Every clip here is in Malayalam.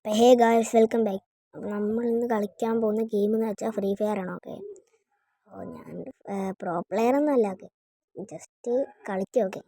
അപ്പോൾ ഹേ ഗായ്സ്, വെൽക്കം ബാക്ക്. അപ്പോൾ നമ്മൾ ഇന്ന് കളിക്കാൻ പോകുന്ന ഗെയിം എന്ന് വെച്ചാൽ ഫ്രീ ഫയർ ആണ്. ഓക്കെ, അപ്പോൾ ഞാൻ പ്രോ പ്ലെയർ ഒന്നും അല്ല. ഓക്കെ, ജസ്റ്റ് കളിക്കുക. ഓക്കെ,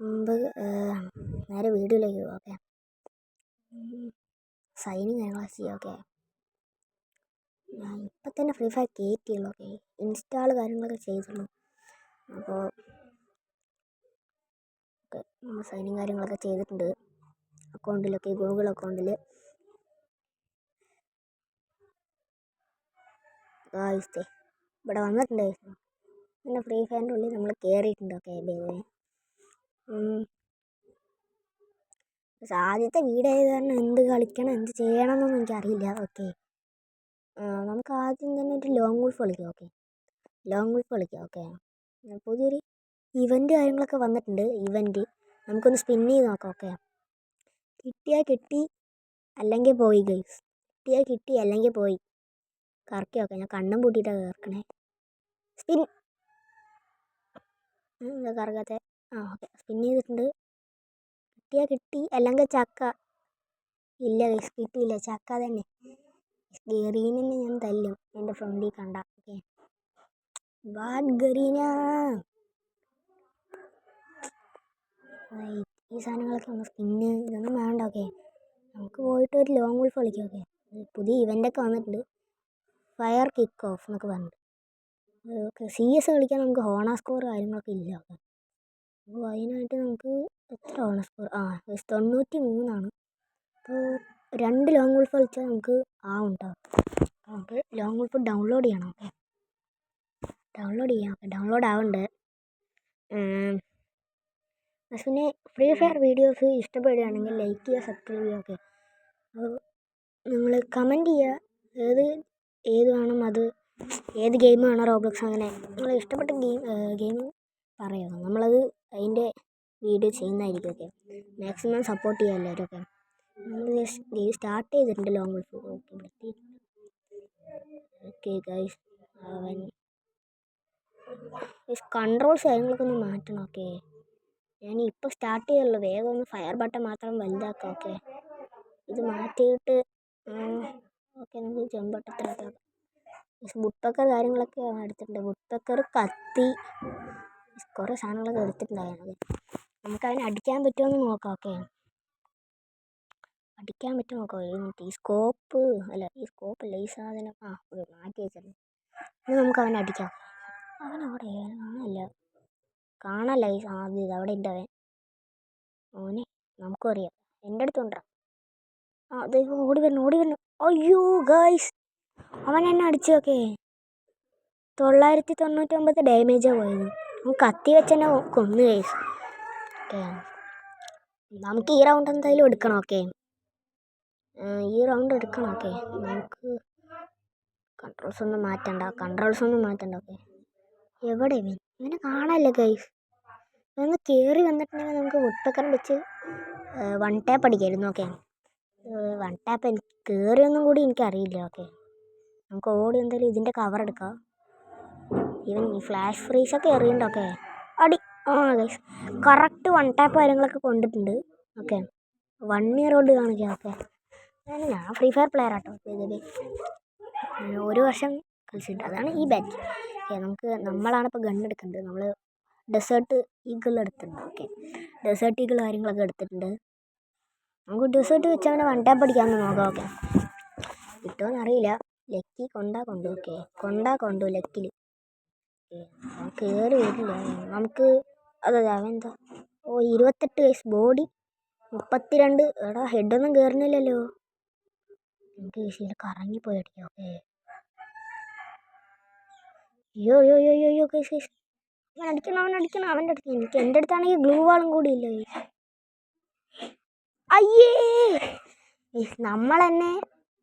മുമ്പ് നേരെ വീഡിയോയിലേക്ക് പോകും. ഓക്കെ, സൈനിങ് കാര്യങ്ങളൊക്കെ ചെയ്യാം. ഓക്കെ, ഞാൻ ഇപ്പം തന്നെ ഫ്രീ ഫയർ കയറ്റിയുള്ളൂ. ഓക്കെ, ഇൻസ്റ്റാൾ കാര്യങ്ങളൊക്കെ ചെയ്തുള്ളൂ. അപ്പോൾ ഓക്കെ, നമ്മൾ സൈനിങ് കാര്യങ്ങളൊക്കെ ചെയ്തിട്ടുണ്ട് അക്കൗണ്ടിലൊക്കെ, ഗൂഗിൾ അക്കൗണ്ടിൽ. ഇവിടെ വന്നിട്ടുണ്ട്. പിന്നെ ഫ്രീ ഫയറിൻ്റെ ഉള്ളിൽ നമ്മൾ കയറിയിട്ടുണ്ട്. ഓക്കെ, ആദ്യത്തെ വീഡിയോ ആയത് കാരണം എന്ത് കളിക്കണം എന്ത് ചെയ്യണം എന്നൊന്നും എനിക്കറിയില്ല. ഓക്കെ, നമുക്ക് ആദ്യം തന്നെ ഒരു ലോങ് വുൾഫ് കളിക്കാം. ഓക്കെ, ലോങ് വുൾഫ് കളിക്കാം. ഓക്കെ, പുതിയൊരു ഇവൻറ്റ് കാര്യങ്ങളൊക്കെ വന്നിട്ടുണ്ട്. ഇവൻറ്റ് നമുക്കൊന്ന് സ്പിൻ ചെയ്ത് നോക്കാം. ഓക്കെ, കിട്ടിയാൽ കിട്ടി, അല്ലെങ്കിൽ പോയി ഗൈസ്. കിട്ടിയാൽ കിട്ടി, അല്ലെങ്കിൽ പോയി. കറക്കി. ഓക്കെ, ഞാൻ കണ്ണും പൂട്ടിയിട്ടാണ് കറക്കണേ. സ്പിൻ എന്താ കറക്കാത്ത? ഓക്കെ, സ്പിൻ ചെയ്തിട്ടുണ്ട്. കിട്ടിയാൽ കിട്ടി, അല്ലെങ്കിൽ ചക്ക. ഇല്ല ഗൈസ്, കിട്ടിയില്ല. ചക്ക തന്നെ. ഗറീനെ ഞാൻ തല്ലും എൻ്റെ ഫ്രണ്ടിൽ കണ്ട. Okay, what ഗറീന. ഈ സാധനങ്ങളൊക്കെ ഒന്ന് സ്പിന്ന് ഇതൊന്നും വേണ്ട. ഓക്കെ, നമുക്ക് പോയിട്ട് ഒരു ലോങ് വുൾഫ് കളിക്കാം. ഓക്കെ, പുതിയ ഇവൻ്റൊക്കെ വന്നിട്ടുണ്ട്. ഫയർ കിക്ക് ഓഫ് എന്നൊക്കെ പറഞ്ഞിട്ട്. ഓക്കെ, CS കളിക്കാൻ നമുക്ക് ഹോണ സ്കോർ കാര്യങ്ങളൊക്കെ ഇല്ല. ഓക്കെ, അപ്പോൾ അതിനായിട്ട് നമുക്ക് എത്ര ഹോണ സ്കോർ? 93. അപ്പോൾ 2 ലോങ് വുൾഫ് കളിച്ചാൽ നമുക്ക് ഉണ്ടാവും. നമുക്ക് ലോങ് വുൾഫ് ഡൗൺലോഡ് ചെയ്യണം. ഓക്കെ, ഡൗൺലോഡ് ചെയ്യാം. ഓക്കെ, ഡൗൺലോഡ് ആവുന്നുണ്ട്. പിന്നെ ഫ്രീ ഫയർ വീഡിയോസ് ഇഷ്ടപ്പെടുകയാണെങ്കിൽ ലൈക്ക് ചെയ്യുക, സബ്സ്ക്രൈബ് ചെയ്യുക. ഓക്കെ, അപ്പോൾ നിങ്ങൾ കമൻറ്റ് ചെയ്യുക ഏത് വേണം, അത് ഏത് ഗെയിം വേണം, റോബ്ലോക്സ് അങ്ങനെ നിങ്ങൾ ഇഷ്ടപ്പെട്ട ഗെയിം പറയുക. നമ്മളത് അതിൻ്റെ വീഡിയോ ചെയ്യുന്നതായിരിക്കും. ഓക്കെ, മാക്സിമം സപ്പോർട്ട് ചെയ്യുക എല്ലാവരും. ഓക്കെ, നമ്മൾ ഗെയിം സ്റ്റാർട്ട് ചെയ്തിട്ടുണ്ട് long wolf. Okay guys, controls കാര്യങ്ങളൊക്കെ ഒന്ന് മാറ്റണം. ഓക്കെ, ഞാൻ ഇപ്പോൾ സ്റ്റാർട്ട് ചെയ്യുള്ളൂ. വേഗം ഒന്ന് ഫയർ ബട്ടൺ മാത്രം വലുതാക്കാം. ഓക്കെ, ഇത് മാറ്റിയിട്ട് ഓക്കെ നമുക്ക് ചെമ്പട്ടത്തിലാക്കാം. വുഡ്പെക്കർ കാര്യങ്ങളൊക്കെ എടുത്തിട്ടുണ്ട്. വുഡ്പെക്കർ, കത്തി, കുറേ സാധനങ്ങളൊക്കെ എടുത്തിട്ടുണ്ടായിരുന്നു. നമുക്കതിനെ അടിക്കാൻ പറ്റുമെന്ന് നോക്കാം. ഓക്കെ, അടിക്കാൻ പറ്റുമോ നോക്കാം. ഈ സ്കോപ്പ് അല്ല, ഈ സാധനം മാറ്റി വെച്ചിട്ടുണ്ട്. ഇനി നമുക്ക് അവനെ അടിക്കാം. അവനവിടെ കാണല്ല, ഈ സാധ്യത അവിടെ ഉണ്ട്. അവനെ നമുക്കും അറിയാം. എൻ്റെ അടുത്തുണ്ടാ. ദൈവം, ഓടി വരണം. അയ്യോ ഗൈസ്, അവൻ എന്നെ അടിച്ചു. ഓക്കെ, 999 ഡാമേജാണ് പോയത്. കത്തി വെച്ചെന്നെ കൊന്നു ഗൈസ്. ഓക്കെ, നമുക്ക് ഈ റൗണ്ട് എന്തായാലും എടുക്കണം. ഓക്കെ, ഈ റൗണ്ട് എടുക്കണം. ഓക്കെ, നമുക്ക് കൺട്രോൾസ് ഒന്നും മാറ്റണ്ട. ഓക്കെ, എവിടെ ഇവനെ കാണാല്ലേ ഗൈസ്. ഒന്ന് കയറി വന്നിട്ടുണ്ടെങ്കിൽ നമുക്ക് വുഡ്പെക്കറിൽ വെച്ച് 1 ടാപ്പ് അടിക്കായിരുന്നു. ഓക്കെ, 1 ടാപ്പ് എനിക്ക് കയറിയൊന്നും കൂടി എനിക്കറിയില്ല. ഓക്കെ, നമുക്ക് ഓടി എന്തായാലും ഇതിൻ്റെ കവർ എടുക്കാം. ഈവൻ ഈ ഫ്ലാഷ് ഫ്രീസൊക്കെ എറിയുന്നുണ്ട്. ഓക്കെ, അടി. ഗൈസ്, കറക്റ്റ് 1 ടാപ്പ് കാര്യങ്ങളൊക്കെ കൊണ്ടിട്ടുണ്ട്. ഓക്കെ, 1 ഇയർ ഓൾഡ് കാണിക്കാം. ഓക്കെ, ഞാൻ ഫ്രീ ഫയർ പ്ലെയർ ആട്ടോ. ഒരു വർഷം കളിച്ചിട്ടുണ്ട്. അതാണ് ഈ ബാറ്റ്. ഓക്കെ, നമ്മളാണിപ്പോൾ ഗണ്ണെടുക്കേണ്ടത്. നമ്മൾ ഡെസേർട്ട് ഈഗിൾ എടുത്തിട്ടുണ്ട്. ഓക്കെ, ഡെസേർട്ട് ഈഗിൾ കാര്യങ്ങളൊക്കെ എടുത്തിട്ടുണ്ട്. നമുക്ക് ഡെസേർട്ട് വെച്ച് അവനെ 1 ടാപ്പ് അടിക്കാമെന്ന് നോക്കാം. ഓക്കെ, കിട്ടുമെന്നറിയില്ല. ലക്കി കൊണ്ടു. ഓക്കെ, കൊണ്ടു ലക്കിൽ. കയറി വരില്ല നമുക്ക്. അതെ, അവനെന്താ 28 വയസ്സ്, ബോഡി 32. എടാ, ഹെഡൊന്നും കയറുന്നില്ലല്ലോ. എനിക്ക് വിഷയം കറങ്ങിപ്പോയി അടിക്കാം. ഓക്കെ, അയ്യോ കേസ്, അവൻ അടിക്കണം. അവൻ്റെ അടുത്ത് എനിക്ക് എൻ്റെ അടുത്താണെങ്കിൽ ഗ്ലൂ വാളും കൂടി ഇല്ല. അയ്യേ,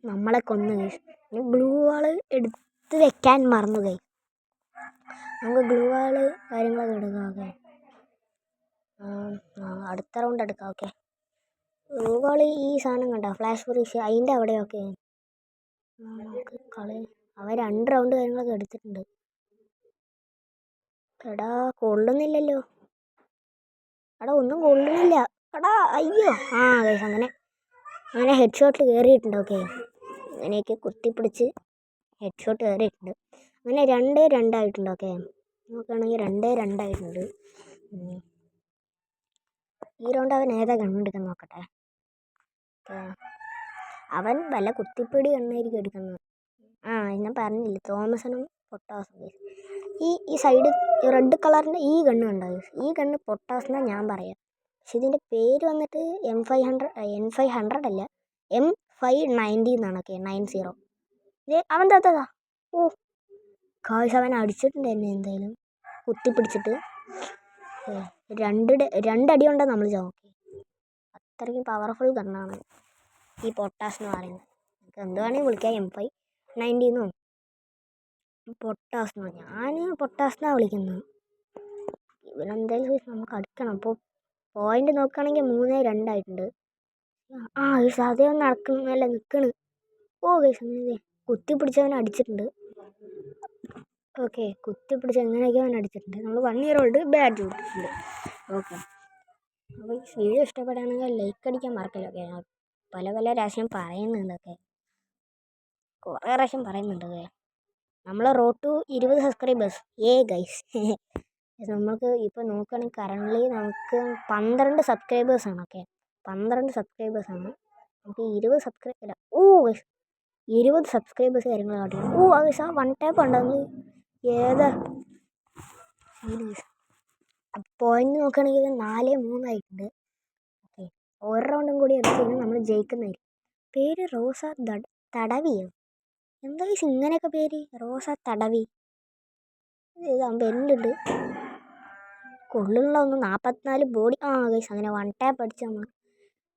നമ്മളെ കൊന്നു കേസ്. ഗ്ലൂ വാള് എടുത്ത് വെക്കാൻ മറന്നു കൈ. നമുക്ക് ഗ്ലൂ വാള് കാര്യങ്ങളൊക്കെ എടുക്കാം. ഓക്കെ, അടുത്ത റൗണ്ട് എടുക്കാം. ഓക്കെ, ഗ്ലൂ വാള് ഈ സാധനം കണ്ടോ, ഫ്ലാഷ് ഫ്രീസ്, അതിൻ്റെ അവിടെ. ഓക്കെ, നമുക്ക് അവൻ 2 റൗണ്ട് കാര്യങ്ങളൊക്കെ എടുത്തിട്ടുണ്ട്. എടാ, കൊള്ളുന്നില്ലല്ലോ. ഒന്നും കൊള്ളുന്നില്ല. എടാ, അയ്യോ. ഗൈസ്, അങ്ങനെ അങ്ങനെ ഹെഡ് ഷോട്ടിൽ കയറിയിട്ടുണ്ട്. ഓക്കെ, അങ്ങനെയൊക്കെ കുത്തിപ്പിടിച്ച് ഹെഡ് ഷോട്ട് കയറിയിട്ടുണ്ട്. അങ്ങനെ 2-2 ആയിട്ടുണ്ട്. ഓക്കെ, നോക്കുകയാണെങ്കിൽ 2-2 ആയിട്ടുണ്ട്. ഈ റൗണ്ട് അവൻ ഏതാ കണ്ണെടുക്കാൻ നോക്കട്ടെ. അവൻ വല്ല കുത്തിപ്പിടി കണ്ണായിരിക്കും എടുക്കുന്നത്. ഞാൻ പറഞ്ഞില്ല, തോമസനും പൊട്ടാസും. ഈ സൈഡ് റെഡ് കളറിൻ്റെ ഈ ഗണ്ണ് ഉണ്ടാവും. ഈ ഗണ്ണ് പൊട്ടാസെന്നാണ് ഞാൻ പറയാം. പക്ഷെ ഇതിൻ്റെ പേര് വന്നിട്ട് M500 അല്ല, M590 എന്നാണ്. ഓക്കെ, 90. അവൻ താത്തതാ. ഓ കാശ്, അവൻ അടിച്ചിട്ടുണ്ട് എന്നെ എന്തായാലും കുത്തിപ്പിടിച്ചിട്ട്. രണ്ടടി കൊണ്ടാണ് നമ്മൾ ചാവും. അത്രയ്ക്കും പവർഫുൾ ഗണ്ണാണ് ഈ പൊട്ടാസ് എന്ന് പറയുന്നത്. നമുക്ക് എന്ത് വേണമെങ്കിൽ വിളിക്കാം, M590 എന്നോ പൊട്ടാസ് എന്നോ. ഞാൻ പൊട്ടാസ് എന്നാണ് വിളിക്കുന്നത്. ഇവരെന്തായാലും നമുക്ക് അടിക്കണം. അപ്പോൾ പോയിന്റ് നോക്കുകയാണെങ്കിൽ 3-2 ആയിട്ടുണ്ട്. അതേ ഒന്ന് നടക്കുന്നല്ല നിൽക്കണ്. അങ്ങനെ കുത്തിപ്പിടിച്ചവൻ അടിച്ചിട്ടുണ്ട്. ഓക്കെ, കുത്തിപ്പിടിച്ച് എങ്ങനെയൊക്കെ അവൻ അടിച്ചിട്ടുണ്ട്. നമ്മൾ 1 year old ബാറ്റ് കൊടുത്തിട്ടുണ്ട്. ഓക്കെ, അപ്പോൾ ഈ വീഡിയോ ഇഷ്ടപ്പെടുകയാണെങ്കിൽ ലൈക്ക് അടിക്കാൻ മറക്കില്ല. ഓക്കെ, പല പ്രാവശ്യം പറയുന്നുണ്ട്. ഓക്കെ, കുറേ പ്രാവശ്യം പറയുന്നുണ്ട്. ഓക്കെ, നമ്മൾ റോഡ് ടു 20 സബ്സ്ക്രൈബേഴ്സ്. ഗൈസ് നമുക്ക് ഇപ്പോൾ നോക്കുകയാണെങ്കിൽ കറൻ്റ്ലി നമുക്ക് 12 സബ്സ്ക്രൈബേഴ്സാണ്. ഓക്കെ, 12 സബ്സ്ക്രൈബേഴ്സാണ്. നമുക്ക് 20 സബ്സ്ക്രൈബ് 20 സബ്സ്ക്രൈബേഴ്സ് കാര്യങ്ങൾ കാട്ടിയാണ്. ഗൈസ്, ആ 1 ടാപ്പ് ഉണ്ടെങ്കിൽ ഏതാ പോയിന്റ് നോക്കുകയാണെങ്കിൽ 4-3 ആയിട്ടുണ്ട്. ഓക്കെ, ഒരു റൗണ്ടും കൂടി എടുത്ത് കഴിഞ്ഞാൽ നമ്മൾ ജയിക്കുന്നതായിരിക്കും. പേര് റോസ തടവിയോ? എന്താ ഗൈസ് ഇങ്ങനെയൊക്കെ പേര്? റോസ തടവി ഇതാകുമ്പോൾ എല്ലുണ്ട്. കൊള്ളുള്ള ഒന്ന് 44 ബോഡി. ഗൈസ്, അങ്ങനെ 1 ടാപ്പ് അടിച്ച് നമ്മൾ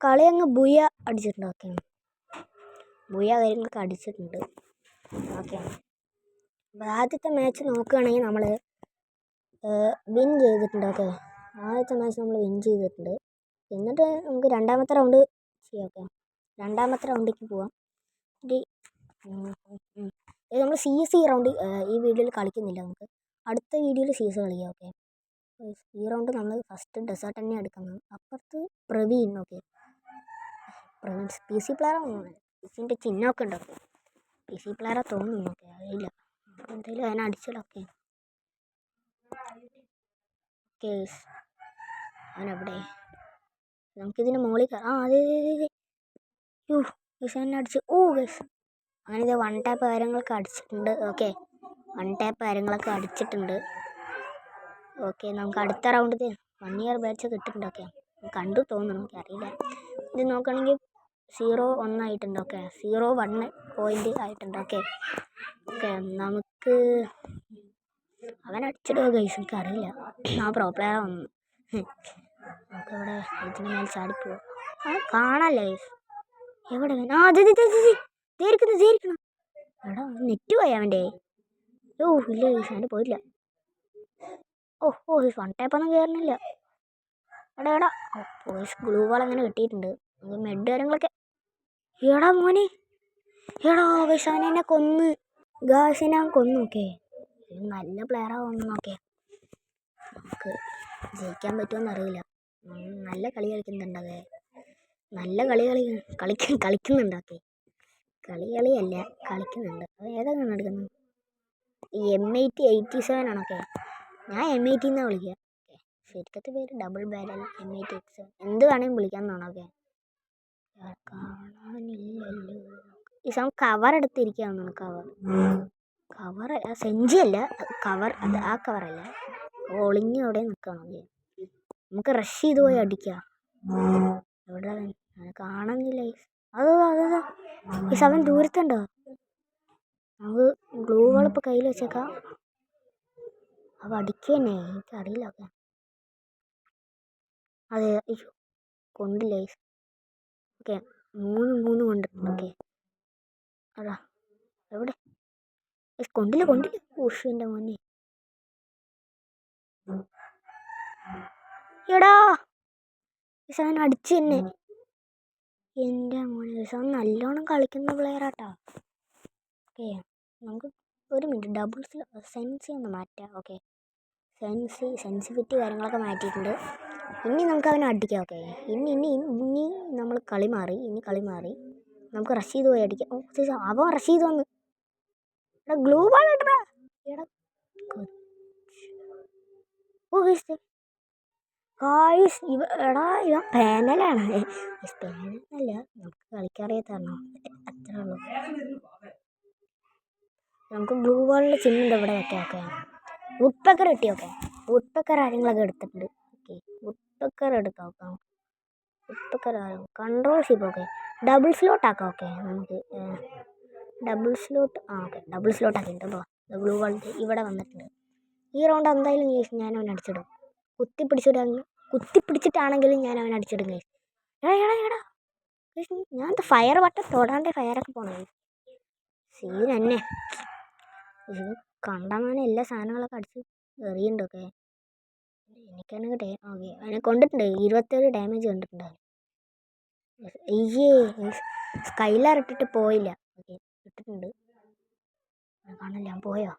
കളി അങ്ങ് ബുയ അടിച്ചിട്ടുണ്ട്. ഓക്കെ, ബുയ കാര്യങ്ങളൊക്കെ അടിച്ചിട്ടുണ്ട്. ഓക്കെ, ആദ്യത്തെ മാച്ച് നോക്കുകയാണെങ്കിൽ നമ്മൾ വിൻ ചെയ്തിട്ടുണ്ട്. ഓക്കെ, ആദ്യത്തെ മാച്ച് നമ്മൾ വിൻ ചെയ്തിട്ടുണ്ട്. എന്നിട്ട് നമുക്ക് രണ്ടാമത്തെ റൗണ്ട് ചെയ്യാം. ഓക്കെ, രണ്ടാമത്തെ റൗണ്ടിലേക്ക് പോവാം. നമ്മൾ CS ഈ റൗണ്ട് ഈ വീഡിയോയിൽ കളിക്കുന്നില്ല. നമുക്ക് അടുത്ത വീഡിയോയിൽ CS കളിക്കാം. ഓക്കെ, ഈ റൗണ്ട് നമ്മൾ ഫസ്റ്റ് ഡെസേർട്ട് തന്നെ എടുക്കുന്നത്. അപ്പുറത്ത് Praveen. Okay, Praveen PC player PCൻ്റെ ചിഹ്നമൊക്കെ ഉണ്ട്. ഓക്കെ, PC പ്ലെയറാ തോന്നുന്നു. ഓക്കെ, അറിയില്ല, എന്തായാലും അതിനെ അടിച്ചല്ലോ. ഓക്കെ, അവനെവിടെ? നമുക്കിതിന് മുകളിൽ അതെ എന്നെ അടിച്ച്. ഗൈസ്, അങ്ങനെ ഇത് 1 ടാപ്പ് കാര്യങ്ങളൊക്കെ അടിച്ചിട്ടുണ്ട്. ഓക്കെ, 1 ടാപ്പ് കാര്യങ്ങളൊക്കെ അടിച്ചിട്ടുണ്ട്. ഓക്കെ, നമുക്ക് അടുത്ത റൗണ്ടിൽ 1 year ബാച്ച് കിട്ടിയിട്ടുണ്ട്. ഓക്കെ, കണ്ടു തോന്നുന്നു, എനിക്കറിയില്ല. ഇത് നോക്കുകയാണെങ്കിൽ 0-1 ആയിട്ടുണ്ട്. ഓക്കെ, 0-1 പോയിന്റ് ആയിട്ടുണ്ട്. ഓക്കെ, നമുക്ക് അവൻ അടിച്ചിടുക ഗൈസ്, എനിക്കറിയില്ല. പ്രോ പ്ലെയർ വന്നു. നമുക്കിവിടെ ഇതിന് മേൽ ചാടിപ്പോവാം. കാണാല്ലേ ഗൈസ്? എവിടെ? ഇരിക്കണം. എടാ, നെറ്റ് പോയി അവൻ്റെ. ഇല്ല ഗൈസ്, അവൻ്റെ പോയില്ല. 1 ടാപ്പൊന്നും കയറുന്നില്ല. എടാ പോയിസ് ഗ്ലൂ വാൾ അങ്ങനെ കിട്ടിയിട്ടുണ്ട്. മെഡ് കാര്യങ്ങളൊക്കെ. മോനെ ഗൈസ്, അവനെന്നെ കൊന്ന്. ഗാസിനെ കൊന്നു. ഓക്കെ, നല്ല പ്ലെയറാ വന്നു. ഓക്കെ, നമുക്ക് ജയിക്കാൻ പറ്റുമെന്ന് അറിയില്ല. നല്ല കളി കളിക്കുന്നുണ്ട്. അതെ, നല്ല കളിക്കുന്നുണ്ട്. ഓക്കെ, കളിയല്ല കളിക്കുന്നുണ്ട്. അത് ഏതാണ് എടുക്കുന്നത്? M8087 ആണ്. ഓക്കെ, ഞാൻ M80 എന്നാണ് വിളിക്കുക. ഓക്കെ, ശരിക്കത്തെ പേര് ഡബിൾ ബാരൽ M8087 എന്ത് വേണമെങ്കിലും വിളിക്കാമെന്നാണ്. ഓക്കെ, കാണാനില്ലല്ലോ. ഈ സമയം കവർ എടുത്തിരിക്കുകയാണെന്നാണ്. കവർ സെഞ്ചി അല്ല, കവർ അത് ആ കവറല്ല, ഒളിഞ്ഞ് അവിടെ നിൽക്കണം. നമുക്ക് റഷ് ചെയ്ത് പോയി അടിക്കാം. എവിടെ കാണുന്നില്ല. അതാ ഈ സമയം ദൂരത്തുണ്ടോ? നമുക്ക് ഗ്ലൂ വാൾ ഇപ്പോൾ കയ്യിൽ വെച്ചേക്കാം. അവ അടിക്കുക തന്നെ, എനിക്കറിയില്ല. അതെ, കൊണ്ടില്ല. ഓക്കെ, 3 കൊണ്ടിട്ടുണ്ട്. ഓക്കെ, അതാ എവിടെ? കൊണ്ടില്ല. എൻ്റെ മോനെ. എടാ അവൻ അടിച്ചു തന്നെ. എൻ്റെ മോനെ, അവൻ നല്ലോണം കളിക്കുന്ന പ്ലെയറാട്ടാ. ഓക്കെ, നമുക്ക് ഒരു മിനിറ്റ് ഡബിൾസ് സെൻസി ഒന്ന് മാറ്റാം. ഓക്കെ, സെൻസിറ്റിവിറ്റി കാര്യങ്ങളൊക്കെ മാറ്റിയിട്ടുണ്ട്. ഇനി നമുക്ക് അവനെ അടിക്കാം. ഓക്കെ, ഇനി നമ്മൾ കളി മാറി. നമുക്ക് റഷീദ് പോയി അടിക്കാം. ഓ അവൻ റഷീദ് വന്ന്. എടാ ഗ്ലൂ വാൾ ഇടടാ. എടാ ഓ ഗായ്സ് എടാ ഇവ പാനലാണ്. പാനലല്ല, നമുക്ക് കളിക്കറിയാത്തരണോ അത്രേ ഉള്ളൂ. നമുക്ക് ഗ്ലൂ വാളിൻ്റെ ചിഹ്നം ഇവിടെ വെക്കാം. ഓക്കെ, വുഡ് പെക്കർ കിട്ടി. ഓക്കെ, വുഡ് പെക്കർ കാര്യങ്ങളൊക്കെ എടുത്തിട്ടുണ്ട്. ഓക്കെ, വുഡ് പെക്കർ എടുക്കാം. Woodpecker control ship. Okay, double slot ആക്കാം. ഓക്കെ, നമുക്ക് double slot. Okay, double slot ആക്കിയിട്ട് കേട്ടോ. ഗ്ലൂ വാളിൻ്റെ ഇവിടെ വന്നിട്ടുണ്ട്. ഈ റൗണ്ട് എന്തായാലും ഞാൻ അവൻ അടിച്ചിടും. കുത്തിപ്പിടിച്ചിട്ടാണെങ്കിലും ഞാൻ അവൻ അടിച്ചിടും. എടാ ഞാൻ ഫയർ ബട്ടൺ തൊടാണ്ട് ഫയറൊക്കെ പോണേ. സീൻ തന്നെ. ഇത് കണ്ടങ്ങനെ എല്ലാ സാധനങ്ങളൊക്കെ അടിച്ച് എറിയുന്നുണ്ട്. ഓക്കെ, എനിക്കാണെങ്കിൽ ഓക്കെ അവനെ കൊണ്ടിട്ടുണ്ട്. 27 ഡാമേജ് കണ്ടിട്ടുണ്ട്. സ്കൈലർ ഇട്ടിട്ട് പോയില്ല. ഓക്കെ, ഇട്ടിട്ടുണ്ട്. കാണില്ല, ഞാൻ പോയോ?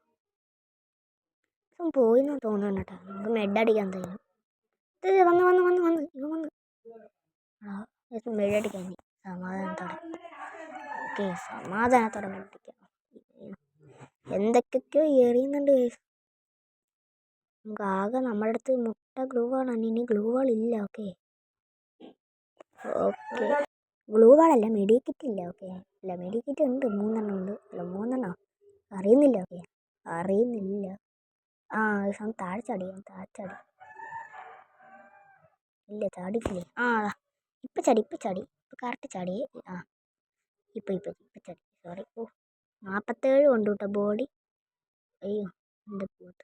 പോയിന്ന് തോന്നുന്നു കേട്ടോ. നമുക്ക് മെഡടിക്കാൻ തരും. വന്ന് മെഡടിക്കാൻ സമാധാനത്തോടെ. ഓക്കെ, സമാധാനത്തോടെ മെഡടിക്കാം. എന്തൊക്കെയോ എറിയുന്നുണ്ട്. നമുക്ക് ആകെ നമ്മുടെ അടുത്ത് മുട്ട ഗ്ലൂ വാളാണ്. ഇനി ഗ്ലൂ വാൾ ഇല്ല. ഓക്കെ, ഗ്ലൂ വാളല്ല, മെഡിക്കിറ്റ് ഇല്ല. ഓക്കെ, അല്ല മെഡിക്കിറ്റ് ഉണ്ട്. 3 ഉണ്ട്. അല്ല 3 അറിയുന്നില്ല. ഓക്കെ, അറിയുന്നില്ല. താഴെ ചാടി. ഇല്ല, ചാടിക്കില്ലേ? ഇപ്പം ചാടി. ഇപ്പം കറക്റ്റ് ചാടിയേ. ഇപ്പം ചാടി. സോറി. 47 കൊണ്ട് കേട്ടോ ബോഡി. അയ്യോ എൻ്റെ പോട്ട്.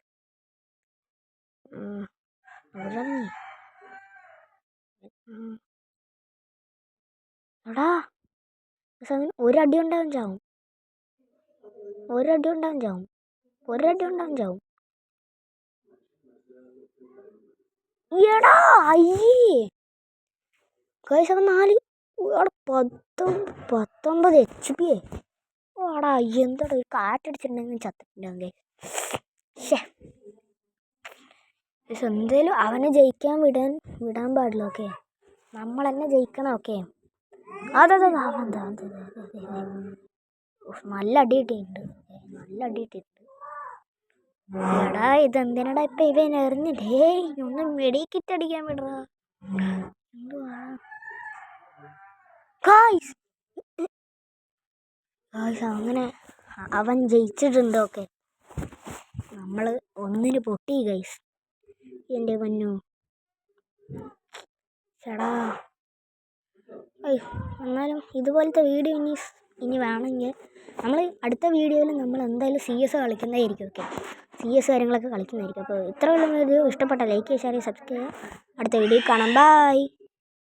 എടാ ഒരടി ഉണ്ടാവും ചാവും. എടാ അയ്യേ ഗൈസ്, അവൻ 4 19 HP. ഓടാ എന്താടാ ഒരു കാറ്റടിച്ചിട്ടുണ്ടെങ്കിൽ ചത്തിട്ടുണ്ടെങ്കിൽ. എന്തേലും അവനെ ജയിക്കാൻ വിടാൻ പാടില്ല. ഓക്കെ, നമ്മൾ തന്നെ ജയിക്കണം. ഓക്കെ, അതെ നല്ല അടി കിട്ടിയിട്ടുണ്ട്. എടാ ഇതെന്തിനടാ ഇപ്പം ഇവൻ എറിഞ്ഞിട്ടേ? ഒന്ന് മെഡിക്കിറ്റ് അടിക്കാൻ വിടറാ. അങ്ങനെ അവൻ ജയിച്ചിട്ടുണ്ട്. ഓക്കെ, നമ്മൾ 1-ന് പൊട്ടി ഗൈസ്. എൻ്റെ പൊന്നു ചേടാ. എന്നാലും ഇതുപോലത്തെ വീഡിയോ ഇനി വേണമെങ്കിൽ നമ്മൾ അടുത്ത വീഡിയോയിൽ നമ്മൾ എന്തായാലും CS കളിക്കുന്നതായിരിക്കും. ഓക്കെ, CS കാര്യങ്ങളൊക്കെ കളിക്കുന്നതായിരിക്കും. അപ്പോൾ ഇത്രയുള്ള വീഡിയോ ഇഷ്ടപ്പെട്ട ലൈക്ക് ചെയ്യുക, ഷെയർ ചെയ്യുക, സബ്സ്ക്രൈബ് ചെയ്യുക. അടുത്ത വീഡിയോ കാണാം. ബൈ.